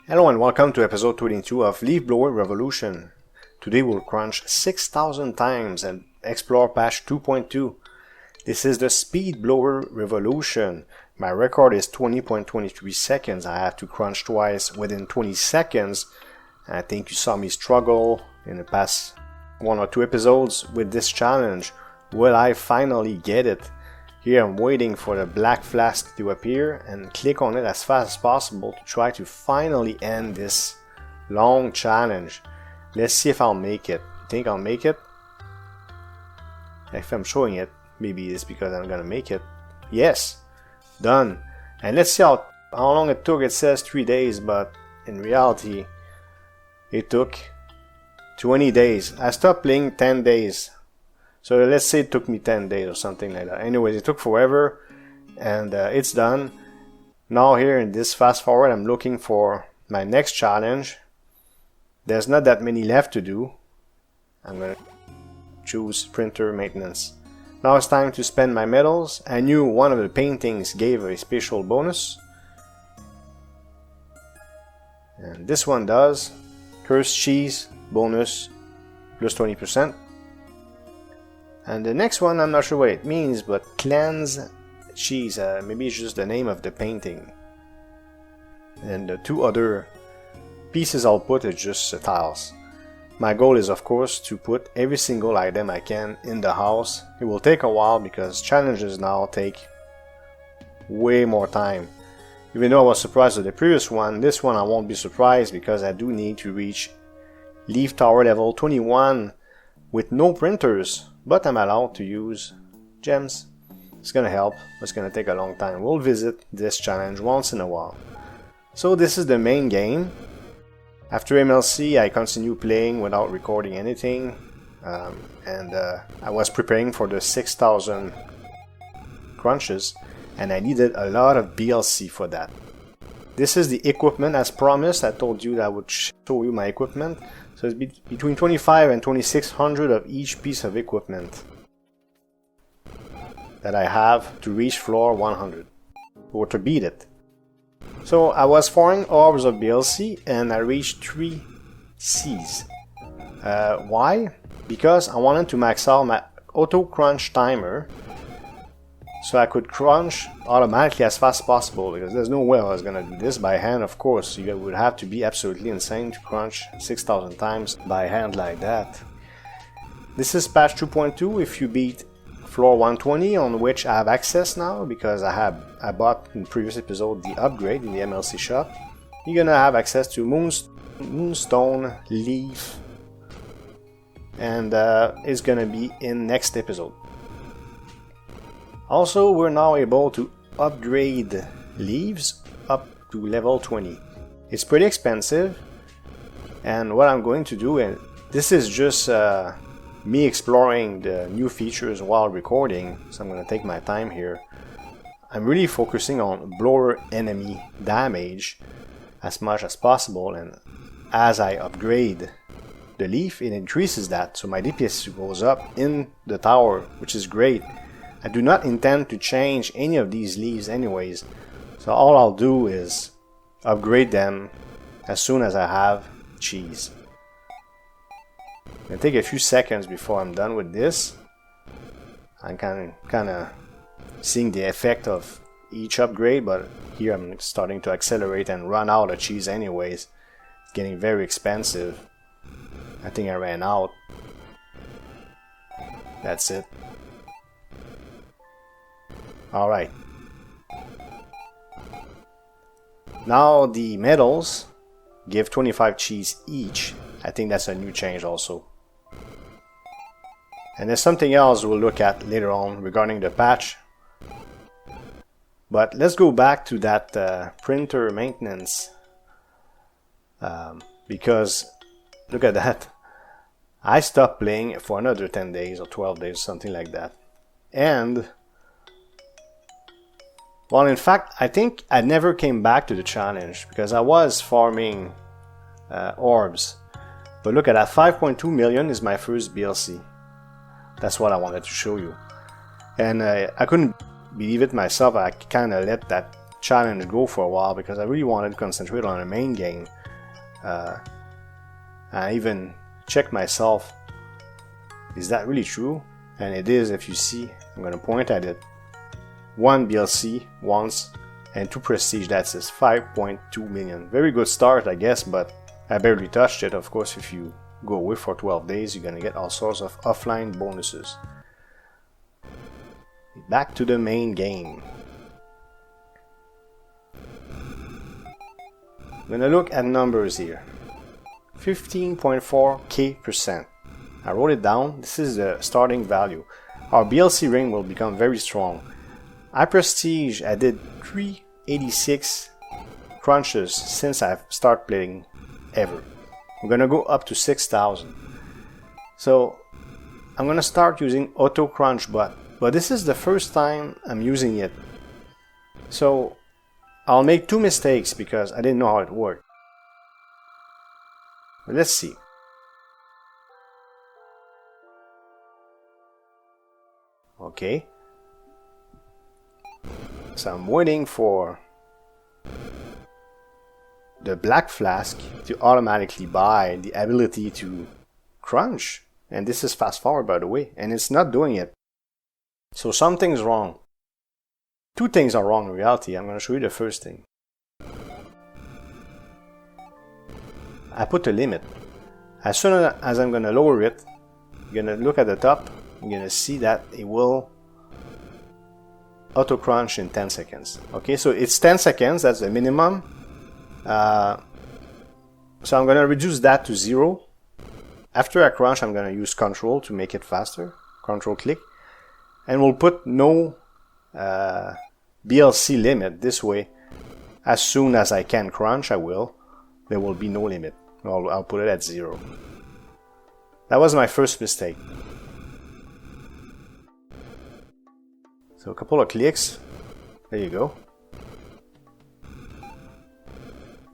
Hello and welcome to episode 22 of Speedblower Revolution. Today we'll crunch 6,000 times and explore patch 2.2. This is the Speedblower Revolution. My record is 20.23 seconds. I have to crunch twice within 20 seconds. I think you saw me struggle in the past 1 or 2 episodes with this challenge. Will I finally get it? Here I'm waiting for the black flask to appear and click on it as fast as possible to try to finally end this long challenge. Let's see if I'll make it. You think I'll make it? If I'm showing it, maybe it's because I'm gonna make it. Yes! Done! And let's see how long it took. It says 3 days, but in reality it took 20 days. I stopped playing 10 days. So let's say it took me 10 days or something like that. Anyways, it took forever and it's done. Now here in this fast forward, I'm looking for my next challenge. There's not that many left to do. I'm going to choose printer maintenance. Now it's time to spend my medals. I knew one of the paintings gave a special bonus. And this one does. Cursed cheese bonus plus 20%. And the next one, I'm not sure what it means, but cleanse cheese. Maybe it's just the name of the painting. And the 2 other pieces I'll put is just tiles. My goal is, of course, to put every single item I can in the house. It will take a while because challenges now take way more time. Even though I was surprised with the previous one, this one I won't be surprised because I do need to reach Leaf Tower level 21 with no printers. But I'm allowed to use gems. It's gonna help. It's gonna take a long time. We'll visit this challenge once in a while. So this is the main game. After MLC, I continue playing without recording anything. I was preparing for the 6,000 crunches. And I needed a lot of BLC for that. This is the equipment as promised. I told you that I would show you my equipment. So it's between 25 and 2600 of each piece of equipment that I have to reach floor 100 or to beat it. So I was 4 orbs of BLC and I reached 3 Cs. Why? Because I wanted to max out my auto crunch timer so I could crunch automatically as fast as possible, because there's no way I was gonna do this by hand. Of course, you would have to be absolutely insane to crunch 6,000 times by hand like that. This is patch 2.2. If you beat floor 120, on which I have access now because I bought in the previous episode the upgrade in the MLC shop, you're gonna have access to Moonstone, Leaf, and it's gonna be in next episode. Also, we're now able to upgrade leaves up to level 20. It's pretty expensive, and what I'm going to do, and this is just me exploring the new features while recording, so I'm going to take my time here. I'm really focusing on blower enemy damage as much as possible, and as I upgrade the leaf, it increases that, so my DPS goes up in the tower, which is great. I do not intend to change any of these leaves anyways, so all I'll do is upgrade them as soon as I have cheese. It'll take a few seconds before I'm done with this. I'm kind of seeing the effect of each upgrade, but here I'm starting to accelerate and run out of cheese anyways. It's getting very expensive. I think I ran out. That's it. Alright. Now the medals give 25 cheese each. I think that's a new change also. And there's something else we'll look at later on regarding the patch. But let's go back to that printer maintenance. Because look at that. I stopped playing for another 10 days or 12 days, something like that. And well, in fact, I think I never came back to the challenge because I was farming orbs. But look at that, 5.2 million is my first BLC. That's what I wanted to show you. And I couldn't believe it myself. I kind of let that challenge go for a while because I really wanted to concentrate on the main game. I even checked myself, is that really true? And it is. If you see, I'm going to point at it. 1 BLC once and 2 prestige, that's 5.2 million. Very good start, I guess, but I barely touched it. Of course, if you go away for 12 days, you're going to get all sorts of offline bonuses. Back to the main game. I'm going to look at numbers here. 15.4k%. I wrote it down. This is the starting value. Our BLC ring will become very strong. I prestige, I did 386 crunches since I've started playing ever. I'm gonna go up to 6,000. So I'm gonna start using auto crunch but this is the first time I'm using it. So I'll make 2 mistakes because I didn't know how it worked. But let's see. Okay. So I'm waiting for the black flask to automatically buy the ability to crunch. And this is fast forward, by the way, and it's not doing it. So something's wrong. 2 things are wrong in reality. I'm going to show you the first thing. I put a limit. As soon as I'm going to lower it, you're going to look at the top, you're going to see that it will auto crunch in 10 seconds. Okay, so it's 10 seconds, that's the minimum. So I'm going to reduce that to 0. After I crunch, I'm going to use control to make it faster. Control click. And we'll put no BLC limit. This way, as soon as I can crunch, I will. There will be no limit. I'll put it at 0. That was my first mistake. So a couple of clicks. There you go.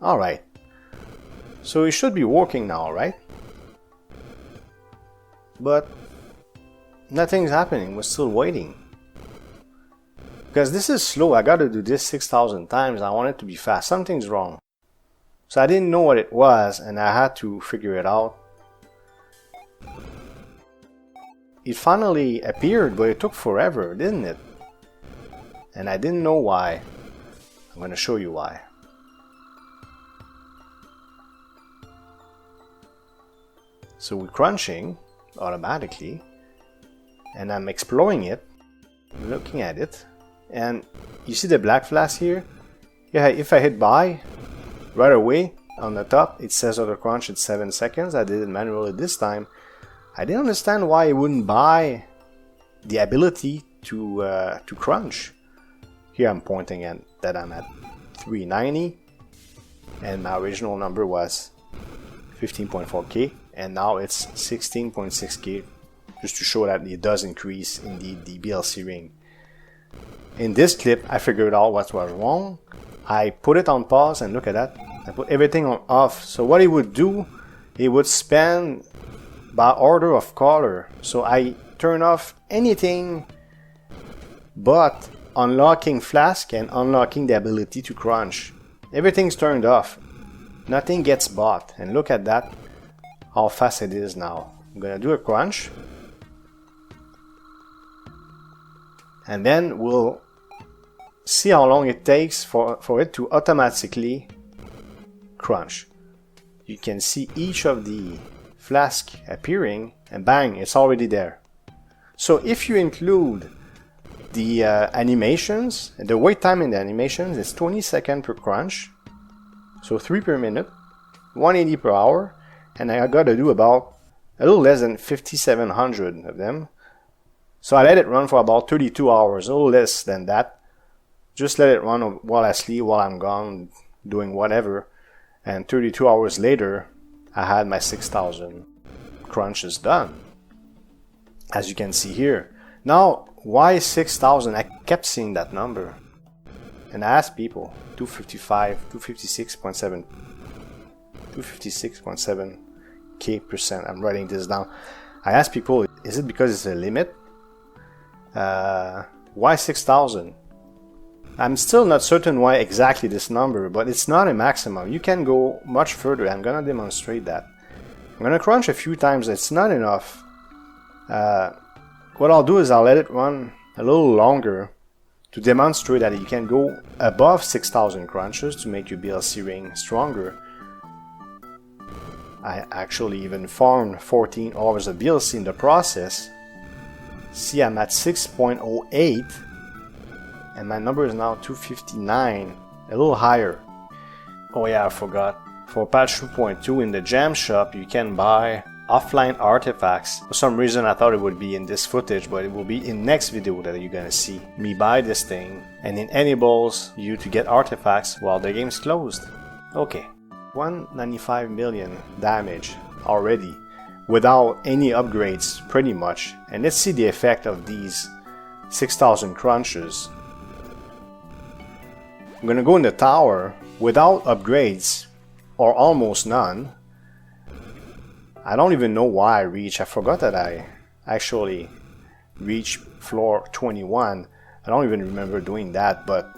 Alright. So it should be working now, right? But nothing's happening. We're still waiting. Because this is slow. I gotta do this 6,000 times. I want it to be fast. Something's wrong. So I didn't know what it was and I had to figure it out. It finally appeared, but it took forever, didn't it? And I didn't know why. I'm going to show you why. So we're crunching automatically and I'm exploring it, looking at it, and you see the black flash here? Yeah, if I hit buy, right away on the top it says auto crunch in 7 seconds. I did it manually this time. I didn't understand why it wouldn't buy the ability to crunch. Here I'm pointing at that I'm at 390 and my original number was 15.4k and now it's 16.6k, just to show that it does increase indeed the BLC ring. In this clip I figured out what was wrong. I put it on pause and look at that. I put everything on off. So what it would do, it would span by order of color. So I turn off anything but unlocking flask and unlocking the ability to crunch. Everything's turned off. Nothing gets bought. And look at that, how fast it is now. I'm gonna do a crunch. And then we'll see how long it takes for it to automatically crunch. You can see each of the flask appearing and bang, it's already there. So if you include the animations, the wait time in the animations is 20 seconds per crunch, so 3 per minute, 180 per hour, and I gotta do about a little less than 5,700 of them. So I let it run for about 32 hours, a little less than that. Just let it run while I sleep, while I'm gone, doing whatever. And 32 hours later, I had my 6,000 crunches done. As you can see here. Now, why 6,000? I kept seeing that number. And I asked people, 255, 256.7, 256.7k%. I'm writing this down. I asked people, is it because it's a limit? Why 6,000? I'm still not certain why exactly this number, but it's not a maximum. You can go much further. I'm gonna demonstrate that. I'm gonna crunch a few times. It's not enough. What I'll do is I'll let it run a little longer to demonstrate that you can go above 6,000 crunches to make your BLC ring stronger. I actually even farmed 14 hours of BLC in the process. See, I'm at 6.08 and my number is now 259, a little higher. Oh yeah, I forgot. For patch 2.2 in the jam shop you can buy offline artifacts. For some reason I thought it would be in this footage, but it will be in next video that you're gonna see me buy this thing, and it enables you to get artifacts while the game's closed. Okay, 195 million damage already without any upgrades pretty much, and let's see the effect of these 6,000 crunches. I'm gonna go in the tower without upgrades or almost none. I don't even know why I reached. I forgot that I actually reached floor 21. I don't even remember doing that, but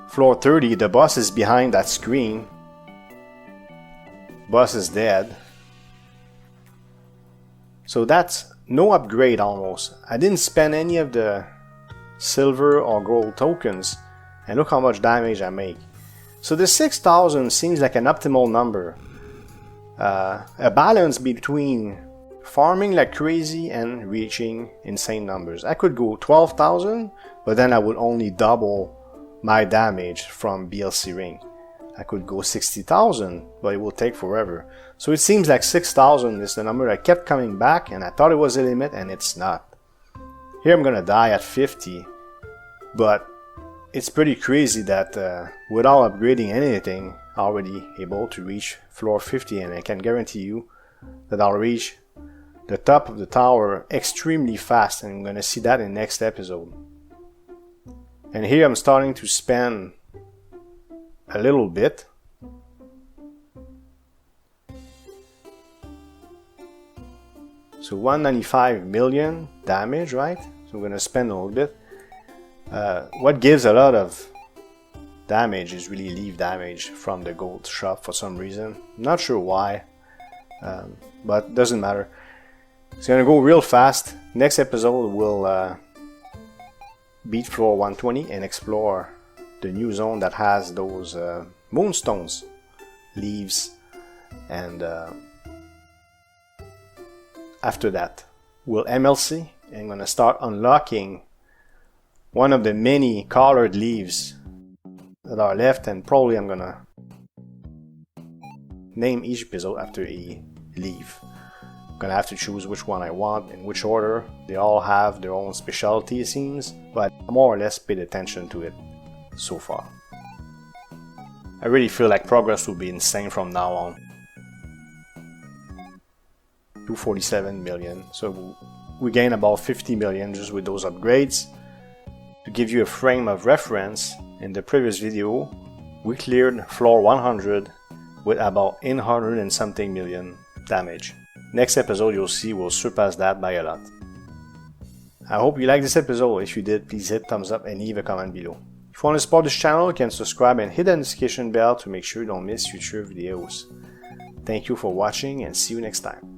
floor 30, the boss is behind that screen. Boss is dead. So that's no upgrade almost. I didn't spend any of the silver or gold tokens, and look how much damage I make. So the 6,000 seems like an optimal number. A balance between farming like crazy and reaching insane numbers. I could go 12,000, but then I would only double my damage from BLC Ring. I could go 60,000, but it will take forever. So it seems like 6,000 is the number that kept coming back, and I thought it was a limit, and it's not. Here I'm gonna die at 50, but it's pretty crazy that without upgrading anything, already able to reach floor 50, and I can guarantee you that I'll reach the top of the tower extremely fast, and I'm gonna see that in next episode. And here I'm starting to spend a little bit. So 195 million damage, right? So I'm gonna spend a little bit. What gives a lot of damage is really leaf damage from the gold shop for some reason. Not sure why, but doesn't matter. It's gonna go real fast. Next episode we'll beat floor 120 and explore the new zone that has those moonstones, leaves, and after that we'll MLC and I'm gonna start unlocking one of the many colored leaves that are left, and probably I'm gonna name each episode after a leaf. I'm gonna have to choose which one I want in which order. They all have their own specialty, it seems, but I more or less paid attention to it so far. I really feel like progress will be insane from now on. 247 million, so we gain about 50 million just with those upgrades. To give you a frame of reference, in the previous video we cleared floor 100 with about 800 and something million damage. Next episode you'll see we'll surpass that by a lot. I hope you liked this episode. If you did, please hit thumbs up and leave a comment below. If you want to support this channel, you can subscribe and hit the notification bell to make sure you don't miss future videos. Thank you for watching and see you next time.